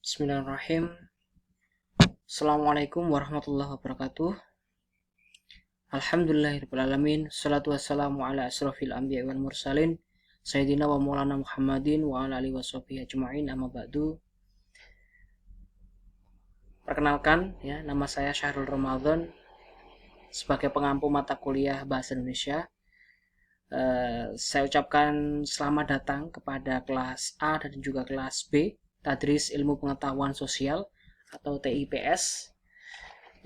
Bismillahirrahmanirrahim. Assalamualaikum warahmatullahi wabarakatuh. Alhamdulillahirrahmanirrahim. Salatu wassalamu ala asrafil anbiya wal mursalin Sayyidina wa maulana Muhammadin wa ala alihi washabihi ajma'in, amma ba'du. Perkenalkan ya, nama saya Syahrul Ramadan sebagai pengampu mata kuliah Bahasa Indonesia. Saya ucapkan selamat datang kepada kelas A dan juga kelas B Tadris Ilmu Pengetahuan Sosial atau TIPS,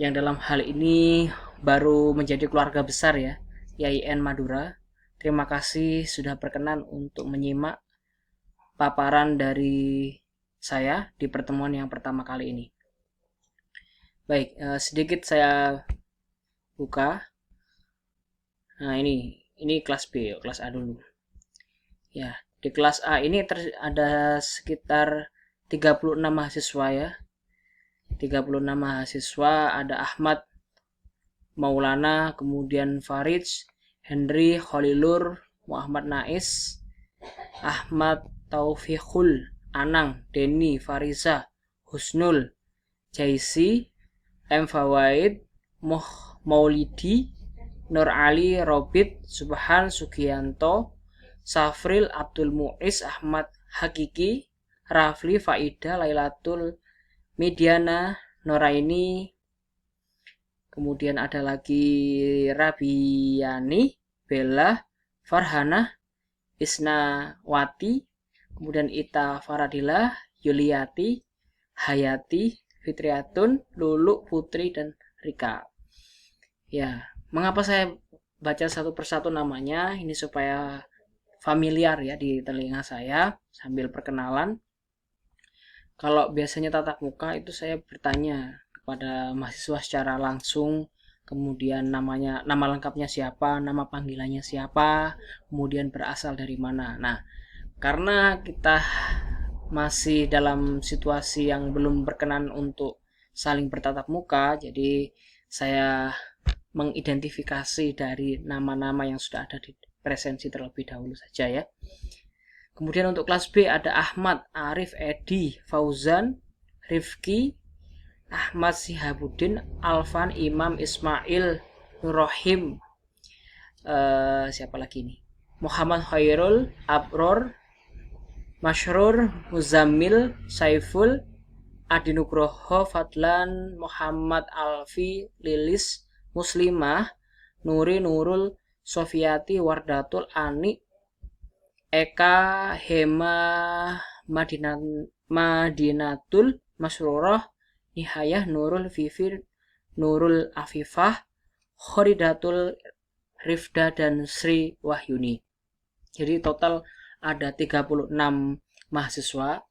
yang dalam hal ini baru menjadi keluarga besar ya, IAIN Madura. Terima kasih sudah berkenan untuk menyimak paparan dari saya di pertemuan yang pertama kali ini. Baik, sedikit saya buka. Nah, ini kelas B, kelas A dulu. Ya, di kelas A ini ada sekitar 36 mahasiswa ya. 36 mahasiswa, ada Ahmad Maulana, kemudian Farid, Henry, Khalilur, Muhammad Nais, Ahmad Taufiqul, Anang, Denny, Fariza, Husnul, Jaisi, M. Fawaid, Maulidi, Nur Ali, Robit, Subhan, Sugianto, Safril, Abdul Muiz, Ahmad Hakiki, Rafli, Faida, Lailatul, Mediana, Noraini, kemudian ada lagi Rabiani, Bella, Farhana, Isnawati, kemudian Ita Faradila, Yuliati, Hayati, Fitriatun, Lulu, Putri, dan Rika. Ya, mengapa saya baca satu persatu namanya? Ini supaya familiar ya di telinga saya sambil perkenalan. Kalau biasanya tatap muka itu saya bertanya kepada mahasiswa secara langsung, kemudian nama lengkapnya siapa, nama panggilannya siapa, kemudian berasal dari mana. Nah, karena kita masih dalam situasi yang belum berkenan untuk saling bertatap muka, jadi saya mengidentifikasi dari nama-nama yang sudah ada di presensi terlebih dahulu saja ya. Kemudian untuk kelas B ada Ahmad, Arif, Edi, Fauzan, Rifki, Ahmad Sihabuddin, Alvan, Imam, Ismail, Nurrohim, siapa lagi nih? Muhammad Khairul, Abror, Mashrur, Muzammil, Saiful, Adi Nugroho, Fadlan, Muhammad Alfi, Lilis, Muslimah, Nuri, Nurul, Sofiati, Wardatul, Ani, Eka, Hema, Madinatul, Masrurah, Nihayah, Nurul, Fifir, Nurul Afifah, Khoridatul, Rifda, dan Sri Wahyuni. Jadi total ada 36 mahasiswa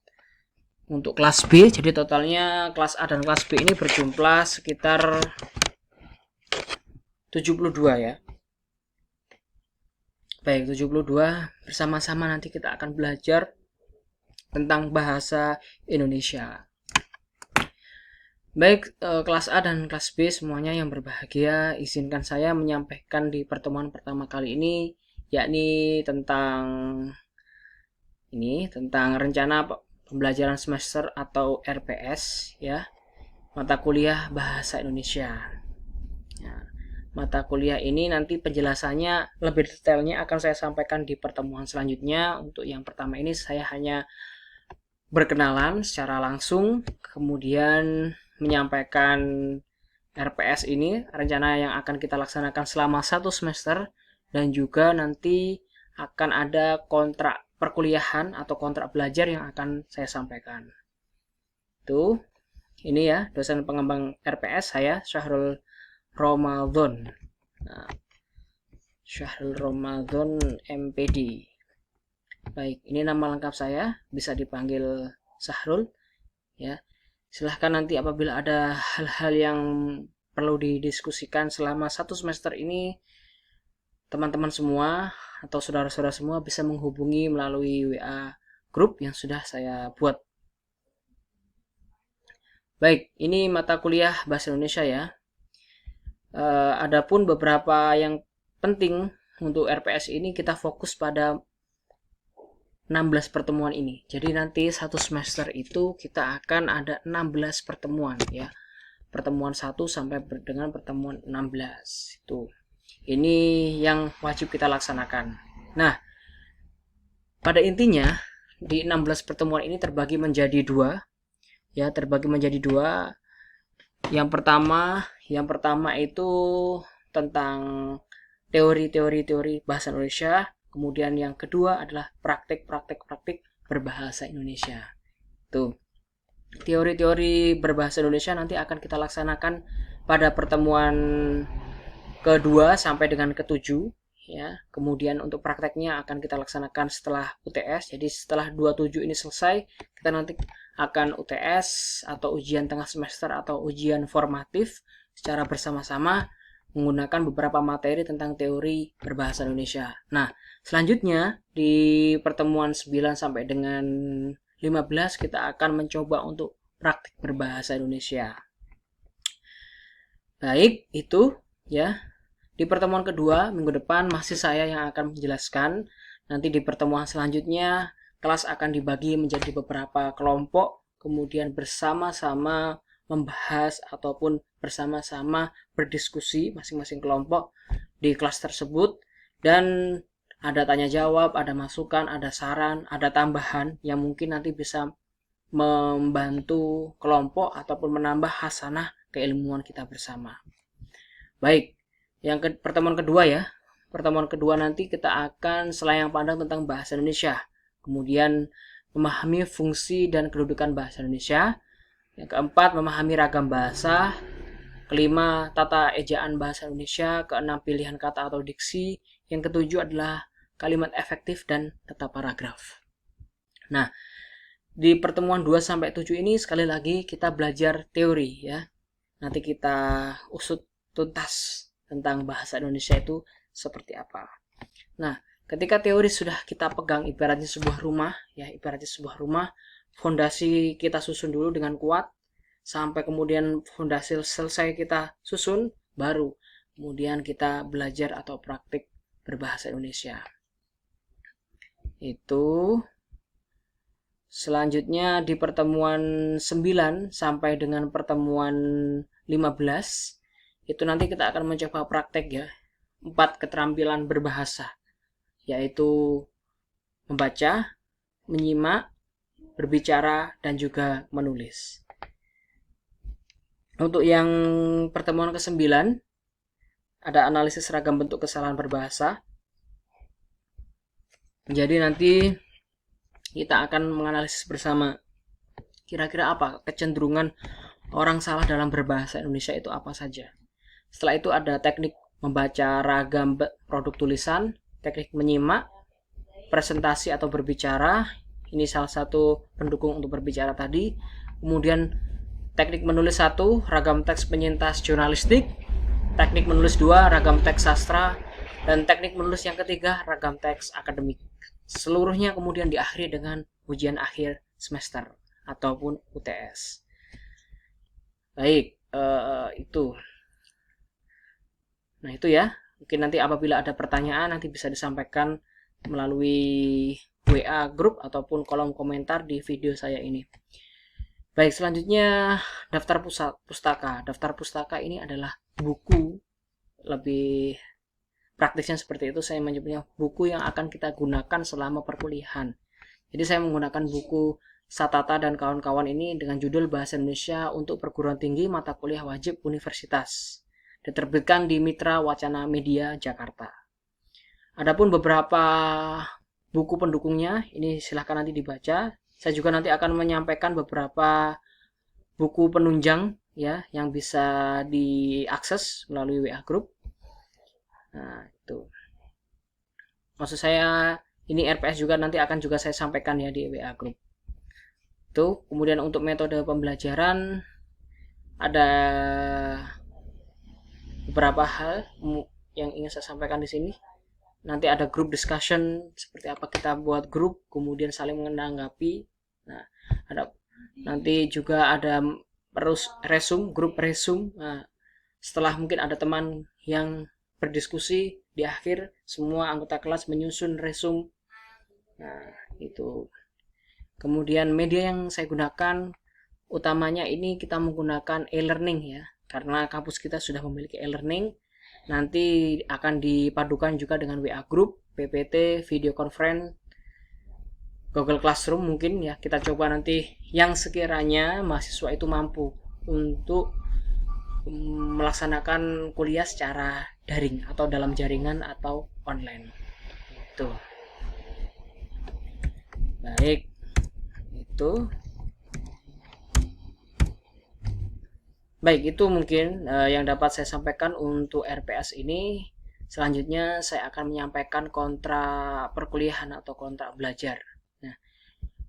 untuk kelas B. Jadi totalnya kelas A dan kelas B ini berjumlah sekitar 72 ya. Baik, 72 bersama-sama nanti kita akan belajar tentang bahasa Indonesia. Baik, kelas A dan kelas B semuanya yang berbahagia, izinkan saya menyampaikan di pertemuan pertama kali ini, yakni tentang rencana pembelajaran semester atau RPS ya, mata kuliah Bahasa Indonesia. Ya, mata kuliah ini nanti penjelasannya lebih detailnya akan saya sampaikan di pertemuan selanjutnya. Untuk yang pertama ini saya hanya berkenalan secara langsung, kemudian menyampaikan RPS ini, rencana yang akan kita laksanakan selama 1 semester, dan juga nanti akan ada kontrak perkuliahan atau kontrak belajar yang akan saya sampaikan. Ini ya, dosen pengembang RPS saya, Syahrul Ramadan. Nah, Syahrul Ramadan MPD. Baik, ini nama lengkap saya, bisa dipanggil Syahrul ya. Silahkan nanti apabila ada hal-hal yang perlu didiskusikan selama 1 semester ini, teman-teman semua atau saudara-saudara semua bisa menghubungi melalui WA grup yang sudah saya buat. Baik, ini mata kuliah Bahasa Indonesia ya. Adapun beberapa yang penting untuk RPS ini, kita fokus pada 16 pertemuan ini. Jadi nanti satu semester itu kita akan ada 16 pertemuan ya. Pertemuan 1 sampai dengan pertemuan 16 itu. Ini yang wajib kita laksanakan. Nah, pada intinya di 16 pertemuan ini terbagi menjadi dua ya, terbagi menjadi dua. Yang pertama itu tentang teori bahasa Indonesia. Kemudian yang kedua adalah praktik berbahasa Indonesia. Tuh. Teori-teori berbahasa Indonesia nanti akan kita laksanakan pada pertemuan kedua sampai dengan ketujuh ya. Kemudian untuk prakteknya akan kita laksanakan setelah UTS. Jadi setelah 27 ini selesai, kita nanti akan UTS atau ujian tengah semester atau ujian formatif secara bersama-sama menggunakan beberapa materi tentang teori berbahasa Indonesia. Nah, selanjutnya di pertemuan 9 sampai dengan 15 kita akan mencoba untuk praktik berbahasa Indonesia. Baik, itu ya. Di pertemuan kedua minggu depan masih saya yang akan menjelaskan. Nanti di pertemuan selanjutnya kelas akan dibagi menjadi beberapa kelompok, kemudian bersama-sama membahas ataupun bersama-sama berdiskusi masing-masing kelompok di kelas tersebut, dan ada tanya jawab, ada masukan, ada saran, ada tambahan yang mungkin nanti bisa membantu kelompok ataupun menambah hasanah keilmuan kita bersama. Baik, pertemuan kedua ya. Pertemuan kedua nanti kita akan selayang pandang tentang bahasa Indonesia. Kemudian memahami fungsi dan kedudukan bahasa Indonesia. Yang keempat, memahami ragam bahasa. Kelima, tata ejaan bahasa Indonesia. Keenam, pilihan kata atau diksi. Yang ketujuh adalah kalimat efektif dan tata paragraf. Nah, di pertemuan 2 sampai 7 ini sekali lagi kita belajar teori ya. Nanti kita usut tuntas tentang bahasa Indonesia itu seperti apa. Nah, ketika teori sudah kita pegang ibaratnya sebuah rumah ya, fondasi kita susun dulu dengan kuat sampai kemudian fondasi selesai kita susun, baru kemudian kita belajar atau praktik berbahasa Indonesia. Itu selanjutnya di pertemuan 9 sampai dengan pertemuan 15 itu nanti kita akan mencoba praktek ya, 4 keterampilan berbahasa, yaitu membaca, menyimak, berbicara, dan juga menulis. Untuk yang pertemuan ke-9 ada analisis ragam bentuk kesalahan berbahasa. Jadi nanti kita akan menganalisis bersama kira-kira apa kecenderungan orang salah dalam berbahasa Indonesia itu apa saja. Setelah itu ada teknik membaca ragam produk tulisan, teknik menyimak, presentasi atau berbicara. Ini salah satu pendukung untuk berbicara tadi. Kemudian teknik menulis 1, ragam teks penyintas jurnalistik. Teknik menulis 2, ragam teks sastra. Dan teknik menulis yang ketiga, ragam teks akademik. Seluruhnya kemudian diakhiri dengan ujian akhir semester ataupun UTS. Baik, itu. Nah itu ya, mungkin nanti apabila ada pertanyaan nanti bisa disampaikan melalui WA grup ataupun kolom komentar di video saya ini. Baik, selanjutnya daftar pustaka. Daftar pustaka ini adalah buku, lebih praktisnya seperti itu saya menyebutnya buku yang akan kita gunakan selama perkuliahan. Jadi saya menggunakan buku Satata dan kawan-kawan ini dengan judul Bahasa Indonesia untuk Perguruan Tinggi Mata Kuliah Wajib Universitas. Diterbitkan di Mitra Wacana Media Jakarta. Adapun beberapa buku pendukungnya ini silahkan nanti dibaca. Saya juga nanti akan menyampaikan beberapa buku penunjang ya yang bisa diakses melalui WA group. Nah, itu. Maksud saya ini RPS juga nanti akan juga saya sampaikan ya di WA group. Itu. Kemudian untuk metode pembelajaran ada beberapa hal yang ingin saya sampaikan di sini. Nanti ada group discussion, seperti apa kita buat grup, kemudian saling menanggapi. Nah, nanti juga ada grup resume. Nah, setelah mungkin ada teman yang berdiskusi, di akhir semua anggota kelas menyusun resume. Nah, itu. Kemudian media yang saya gunakan utamanya ini kita menggunakan e-learning ya. Karena kampus kita sudah memiliki e-learning. Nanti akan dipadukan juga dengan WA Group, PPT, video conference, Google Classroom mungkin ya. Kita coba nanti yang sekiranya mahasiswa itu mampu untuk melaksanakan kuliah secara daring atau dalam jaringan atau online. Itu. Baik. Itu. Baik, itu mungkin yang dapat saya sampaikan untuk RPS ini. Selanjutnya saya akan menyampaikan kontrak perkuliahan atau kontrak belajar. Nah,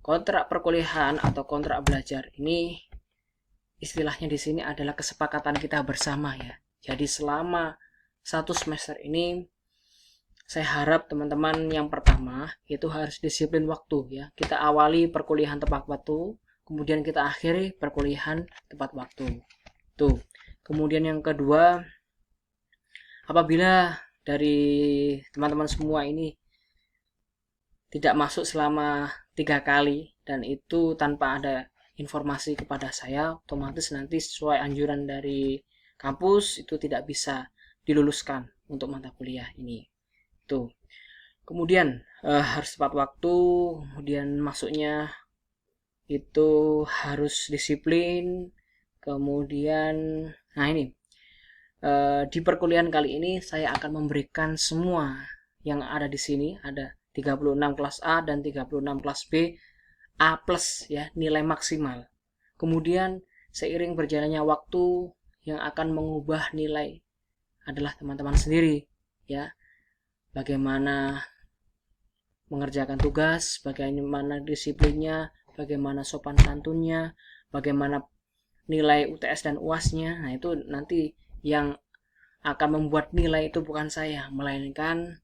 kontrak perkuliahan atau kontrak belajar ini istilahnya di sini adalah kesepakatan kita bersama ya. Jadi selama 1 semester ini saya harap teman-teman yang pertama itu harus disiplin waktu ya. Kita awali perkuliahan tepat waktu, kemudian kita akhiri perkuliahan tepat waktu. Tuh. Kemudian yang kedua, apabila dari teman-teman semua ini tidak masuk selama 3 kali dan itu tanpa ada informasi kepada saya, otomatis nanti sesuai anjuran dari kampus itu tidak bisa diluluskan untuk mata kuliah ini. Tuh. Kemudian harus tepat waktu, kemudian masuknya itu harus disiplin. Kemudian, nah ini di perkuliahan kali ini saya akan memberikan semua yang ada di sini, ada 36 kelas A dan 36 kelas B A+ ya, nilai maksimal. Kemudian seiring berjalannya waktu yang akan mengubah nilai adalah teman-teman sendiri ya. Bagaimana mengerjakan tugas, bagaimana disiplinnya, bagaimana sopan santunnya, bagaimana nilai UTS dan UAS-nya. Nah, itu nanti yang akan membuat nilai itu bukan saya, melainkan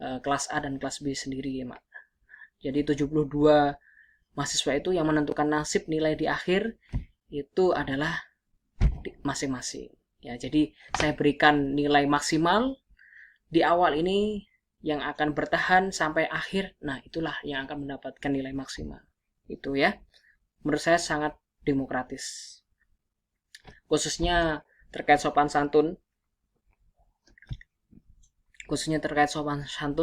kelas A dan kelas B sendiri ya, Mak. Jadi 72 mahasiswa itu yang menentukan nasib nilai di akhir itu adalah masing-masing. Ya, jadi saya berikan nilai maksimal di awal ini yang akan bertahan sampai akhir. Nah, itulah yang akan mendapatkan nilai maksimal. Itu ya. Menurut saya sangat demokratis. Khususnya terkait sopan santun.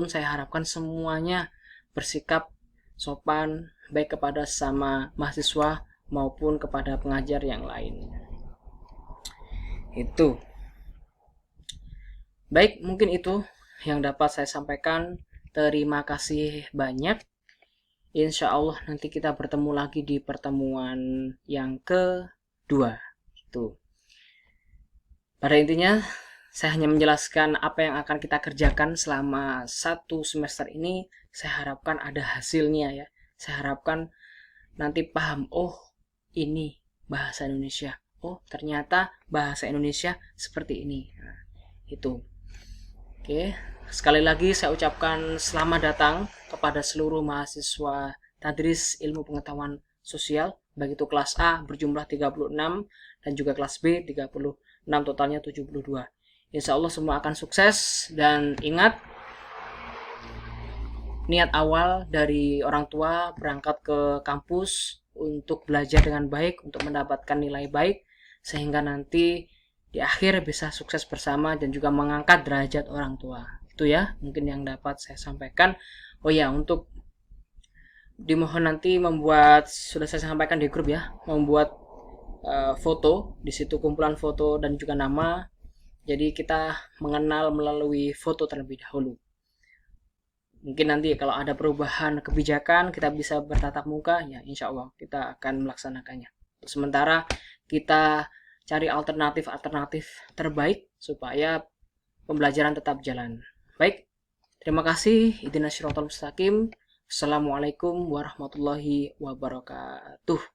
Saya harapkan semuanya bersikap sopan baik kepada sama mahasiswa maupun kepada pengajar yang lain. Itu. Baik, mungkin itu yang dapat saya sampaikan. Terima kasih banyak. Insya Allah nanti kita bertemu lagi di pertemuan yang kedua. Tuh. Pada intinya, saya hanya menjelaskan apa yang akan kita kerjakan selama 1 semester ini. Saya harapkan ada hasilnya ya. Saya harapkan nanti paham, oh ini bahasa Indonesia. Oh ternyata bahasa Indonesia seperti ini. Nah, itu. Oke. Sekali lagi saya ucapkan selamat datang kepada seluruh mahasiswa Tadris Ilmu Pengetahuan Sosial, baik itu kelas A berjumlah 36 dan juga kelas B 36, totalnya 72. Insya Allah semua akan sukses, dan ingat niat awal dari orang tua berangkat ke kampus untuk belajar dengan baik, untuk mendapatkan nilai baik, sehingga nanti di akhir bisa sukses bersama dan juga mengangkat derajat orang tua. Itu ya mungkin yang dapat saya sampaikan. Oh ya, untuk dimohon nanti membuat, sudah saya sampaikan di grup ya, membuat foto, di situ kumpulan foto dan juga nama. Jadi kita mengenal melalui foto terlebih dahulu. Mungkin nanti kalau ada perubahan kebijakan kita bisa bertatap muka ya, insya Allah kita akan melaksanakannya. Sementara kita cari alternatif terbaik supaya pembelajaran tetap jalan. Baik, terima kasih. Ihdinas siratal mustaqim. Assalamualaikum warahmatullahi wabarakatuh.